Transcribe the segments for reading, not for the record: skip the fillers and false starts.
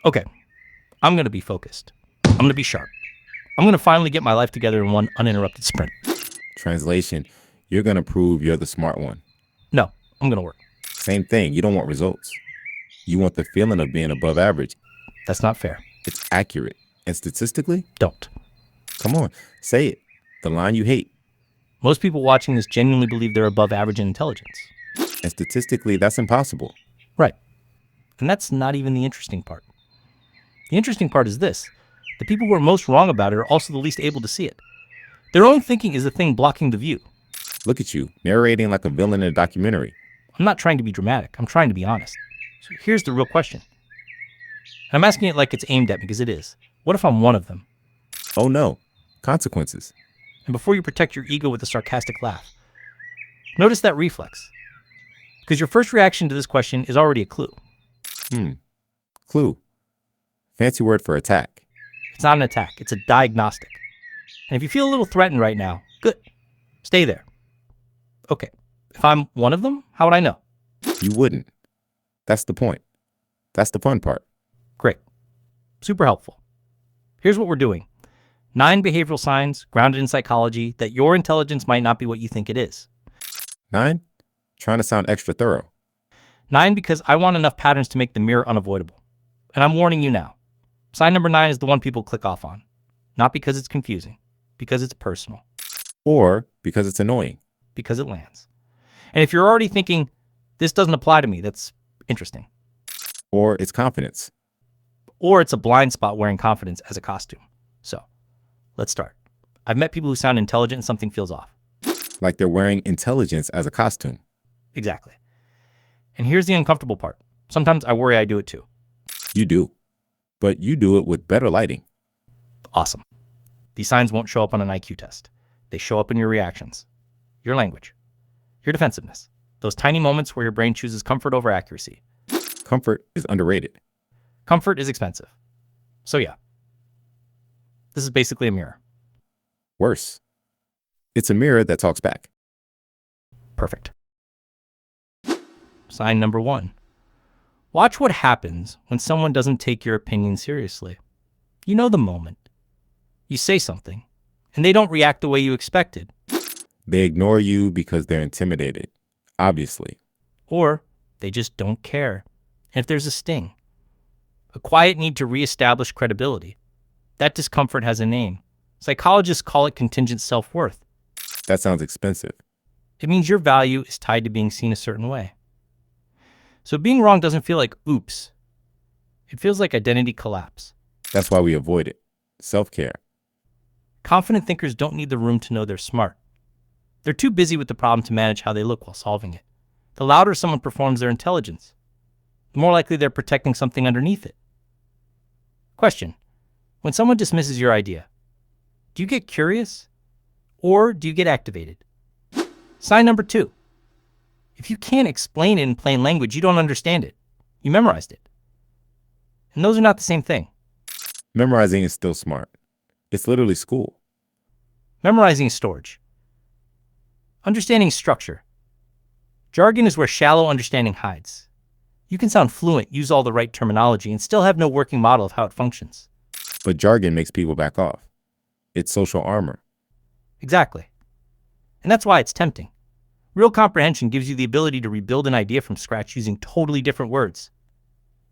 Okay, I'm going to be focused. I'm going to be sharp. I'm going to finally get my life together in one uninterrupted sprint. Translation, you're going to prove you're the smart one. No, I'm going to work. Same thing, you don't want results. You want the feeling of being above average. That's not fair. It's accurate. And statistically, Don't. come on, say it. The line you hate. Most people watching this genuinely believe they're above average in intelligence. And statistically, that's impossible. Right. And that's not even the interesting part. The interesting part is this. The people who are most wrong about it are also the least able to see it. Their own thinking is the thing blocking the view. Look at you, narrating like a villain in a documentary. I'm not trying to be dramatic. I'm trying to be honest. So here's the real question. And I'm asking it like it's aimed at me, because it is. What if I'm one of them? Oh no, consequences. And before you protect your ego with a sarcastic laugh, notice that reflex. Because your first reaction to this question is already a clue. Clue. Fancy word for attack. It's not an attack. It's a diagnostic. And if you feel a little threatened right now, good. Stay there. Okay. If I'm one of them, how would I know? You wouldn't. That's the point. That's the fun part. Great. Super helpful. Here's what we're doing. 9 behavioral signs grounded in psychology that your intelligence might not be what you think it is. 9, trying to sound extra thorough. 9 because I want enough patterns to make the mirror unavoidable. And I'm warning you now. Sign number 9 is the one people click off on. Not because it's confusing, because it's personal, Or because it's annoying. because it lands. And if you're already thinking, this doesn't apply to me, that's interesting. Or it's confidence. Or it's a blind spot wearing confidence as a costume. So, let's start. I've met people who sound intelligent and something feels off. Like they're wearing intelligence as a costume. Exactly. And here's the uncomfortable part. Sometimes I worry I do it too. You do. But you do it with better lighting. Awesome. These signs won't show up on an IQ test. They show up in your reactions, your language, your defensiveness, those tiny moments where your brain chooses comfort over accuracy. Comfort is underrated. Comfort is expensive. So yeah, this is basically a mirror. Worse. It's a mirror that talks back. Perfect. Sign number 1. Watch what happens when someone doesn't take your opinion seriously. You know the moment. You say something, and they don't react the way you expected. They ignore you because they're intimidated, obviously. Or they just don't care. And if there's a sting, a quiet need to reestablish credibility, that discomfort has a name. Psychologists call it contingent self-worth. That sounds expensive. It means your value is tied to being seen a certain way. So being wrong doesn't feel like oops. It feels like identity collapse. That's why we avoid it. Self-care. Confident thinkers don't need the room to know they're smart. They're too busy with the problem to manage how they look while solving it. The louder someone performs their intelligence, the more likely they're protecting something underneath it. Question. When someone dismisses your idea, do you get curious or do you get activated? Sign number 2. If you can't explain it in plain language, you don't understand it. You memorized it. And those are not the same thing. Memorizing is still smart. It's literally school. Memorizing is storage. Understanding is structure. Jargon is where shallow understanding hides. You can sound fluent, use all the right terminology, and still have no working model of how it functions. But jargon makes people back off. It's social armor. Exactly. And that's why it's tempting. Real comprehension gives you the ability to rebuild an idea from scratch using totally different words.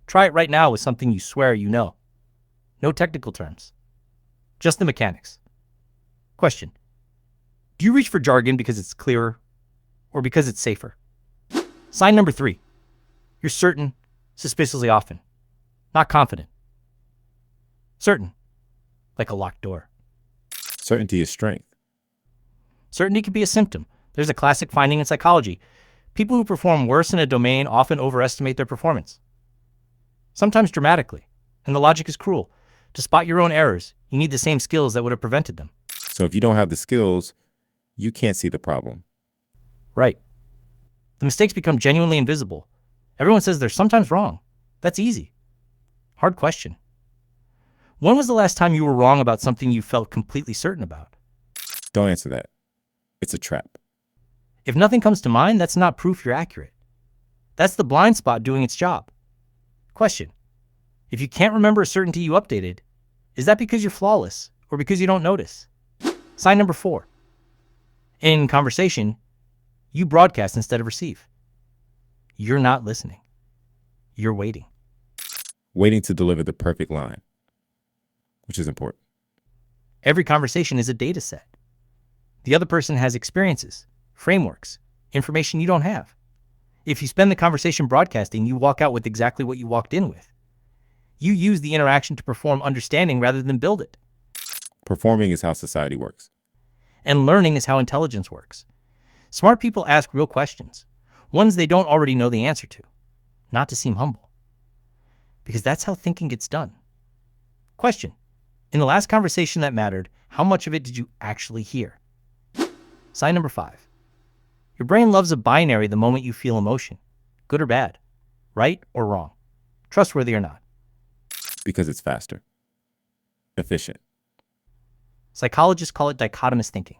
Try it right now with something you swear you know. No technical terms. Just the mechanics. Question. Do you reach for jargon because it's clearer or because it's safer? Sign number 3. You're certain, suspiciously often. Not confident. Certain. Like a locked door. Certainty is strength. Certainty can be a symptom. There's a classic finding in psychology. People who perform worse in a domain often overestimate their performance. Sometimes dramatically. And the logic is cruel. To spot your own errors, you need the same skills that would have prevented them. So if you don't have the skills, you can't see the problem. Right. The mistakes become genuinely invisible. Everyone says they're sometimes wrong. That's easy. Hard question. When was the last time you were wrong about something you felt completely certain about? Don't answer that. It's a trap. If nothing comes to mind, that's not proof you're accurate. That's the blind spot doing its job. Question. If you can't remember a certainty you updated, is that because you're flawless or because you don't notice? Sign number 4. In conversation, you broadcast instead of receive. You're not listening. You're waiting. Waiting to deliver the perfect line, which is important. Every conversation is a data set. The other person has experiences, frameworks, information you don't have. If you spend the conversation broadcasting, you walk out with exactly what you walked in with. You use the interaction to perform understanding rather than build it. Performing is how society works. And learning is how intelligence works. Smart people ask real questions, ones they don't already know the answer to, not to seem humble. Because that's how thinking gets done. Question: in the last conversation that mattered, how much of it did you actually hear? Sign number 5. Your brain loves a binary the moment you feel emotion, good or bad, right or wrong, trustworthy or not. Because it's faster, efficient. Psychologists call it dichotomous thinking.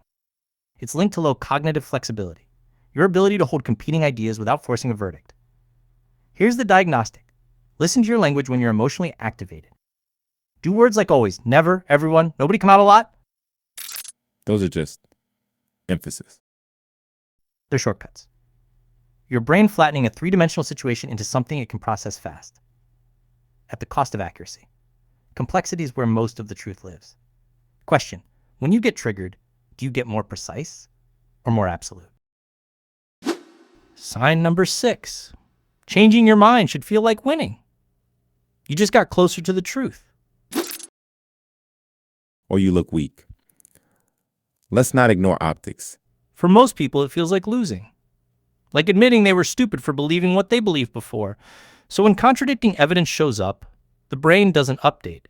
It's linked to low cognitive flexibility, your ability to hold competing ideas without forcing a verdict. Here's the diagnostic. Listen to your language when you're emotionally activated. Do words like always, never, everyone, nobody come out a lot? Those are just emphasis. They're shortcuts. Your brain flattening a 3-dimensional situation into something it can process fast. At the cost of accuracy. Complexity is where most of the truth lives. Question: when you get triggered, do you get more precise or more absolute? Sign number 6. Changing your mind should feel like winning. You just got closer to the truth. Or you look weak. Let's not ignore optics. For most people, it feels like losing. Like admitting they were stupid for believing what they believed before. So when contradicting evidence shows up, the brain doesn't update.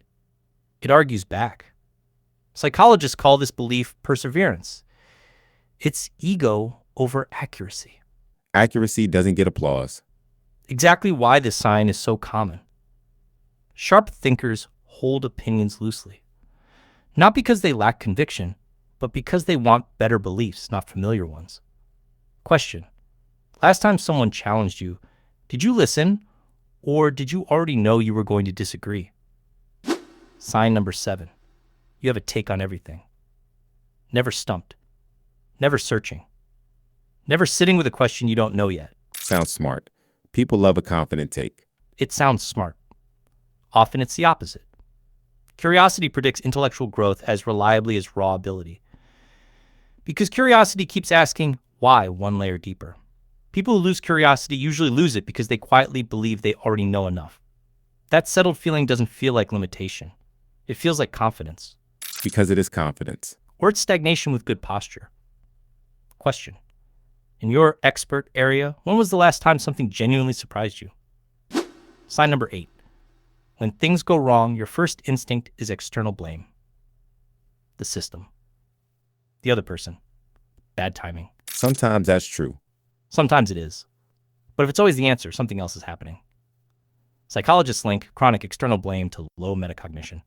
It argues back. Psychologists call this belief perseverance. It's ego over accuracy. Accuracy doesn't get applause. Exactly why this sign is so common. Sharp thinkers hold opinions loosely. Not because they lack conviction, but because they want better beliefs, not familiar ones. Question: last time someone challenged you, did you listen, or did you already know you were going to disagree? Sign number 7. You have a take on everything. Never stumped. Never searching. Never sitting with a question you don't know yet. Sounds smart. People love a confident take. It sounds smart. Often it's the opposite. Curiosity predicts intellectual growth as reliably as raw ability. Because curiosity keeps asking why one layer deeper. People who lose curiosity usually lose it because they quietly believe they already know enough. That settled feeling doesn't feel like limitation. It feels like confidence. Because it is confidence. Or it's stagnation with good posture. Question: in your expert area, when was the last time something genuinely surprised you? Sign number 8. When things go wrong, your first instinct is external blame. The system. The other person. Bad timing. Sometimes that's true. Sometimes it is. But if it's always the answer, something else is happening. Psychologists link chronic external blame to low metacognition.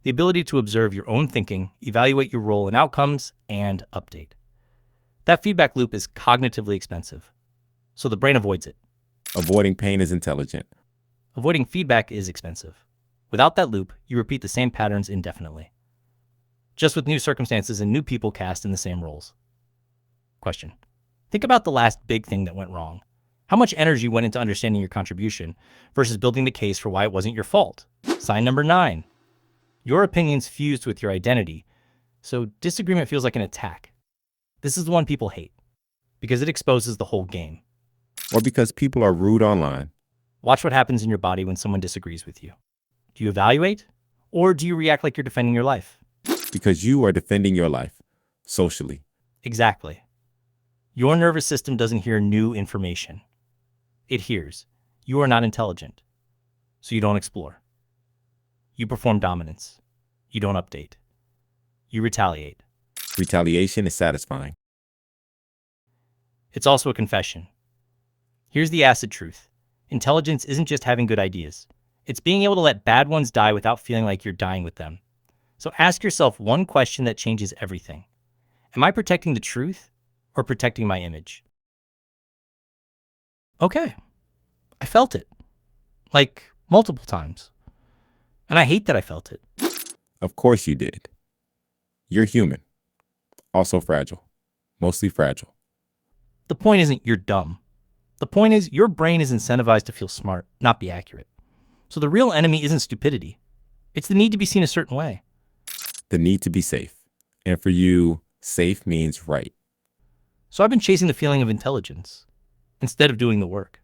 The ability to observe your own thinking, evaluate your role in outcomes, and update. That feedback loop is cognitively expensive, so the brain avoids it. Avoiding pain is intelligent. Avoiding feedback is expensive. Without that loop, you repeat the same patterns indefinitely. Just with new circumstances and new people cast in the same roles. Question: think about the last big thing that went wrong. How much energy went into understanding your contribution versus building the case for why it wasn't your fault? Sign number 9. Your opinions fused with your identity, so disagreement feels like an attack. This is the one people hate, because it exposes the whole game. Or because people are rude online. Watch what happens in your body when someone disagrees with you. Do you evaluate, or do you react like you're defending your life? Because you are defending your life, socially. Exactly. Your nervous system doesn't hear new information. It hears, you are not intelligent, so you don't explore. You perform dominance. You don't update. You retaliate. Retaliation is satisfying. It's also a confession. Here's the acid truth. Intelligence isn't just having good ideas. It's being able to let bad ones die without feeling like you're dying with them. So ask yourself one question that changes everything. Am I protecting the truth or protecting my image? Okay. I felt it. Like multiple times. And I hate that I felt it. Of course you did. You're human, also fragile, mostly fragile. The point isn't you're dumb. The point is your brain is incentivized to feel smart, not be accurate. So the real enemy isn't stupidity. It's the need to be seen a certain way. The need to be safe. And for you, safe means right. So I've been chasing the feeling of intelligence instead of doing the work,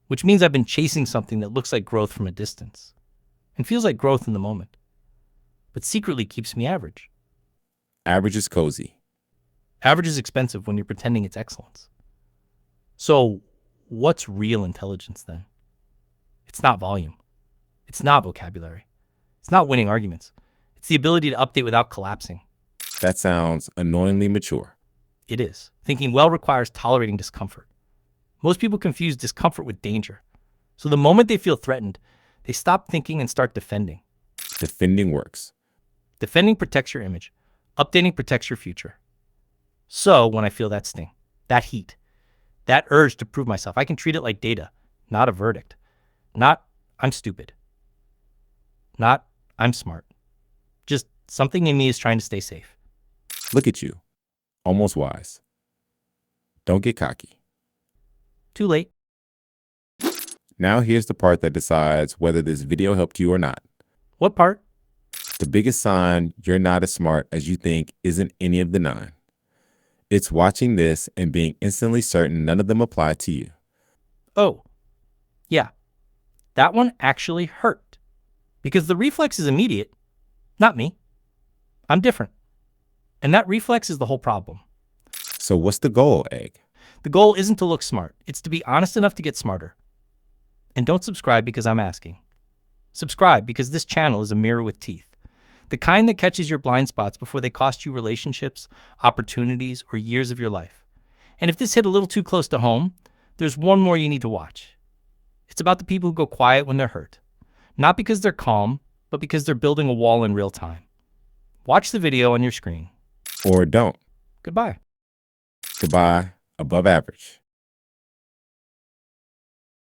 which means I've been chasing something that looks like growth from a distance and feels like growth in the moment, but secretly keeps me average. Average is cozy. Average is expensive when you're pretending it's excellence. So what's real intelligence then? It's not volume. It's not vocabulary. It's not winning arguments. It's the ability to update without collapsing. That sounds annoyingly mature. It is. Thinking well requires tolerating discomfort. Most people confuse discomfort with danger. So the moment they feel threatened, they stop thinking and start defending. Defending works. Defending protects your image. Updating protects your future. So when I feel that sting, that heat, that urge to prove myself, I can treat it like data, not a verdict. Not, I'm stupid. Not, I'm smart. Just something in me is trying to stay safe. Look at you. Almost wise. Don't get cocky. Too late. Now here's the part that decides whether this video helped you or not. What part? The biggest sign you're not as smart as you think isn't any of the 9. It's watching this and being instantly certain none of them apply to you. Oh, yeah. That one actually hurt. Because the reflex is immediate. Not me. I'm different. And that reflex is the whole problem. So what's the goal, Egg? The goal isn't to look smart. It's to be honest enough to get smarter. And don't subscribe because I'm asking. Subscribe because this channel is a mirror with teeth. The kind that catches your blind spots before they cost you relationships, opportunities, or years of your life. And if this hit a little too close to home, there's one more you need to watch. It's about the people who go quiet when they're hurt. Not because they're calm, but because they're building a wall in real time. Watch the video on your screen. Or don't. Goodbye. Goodbye, above average.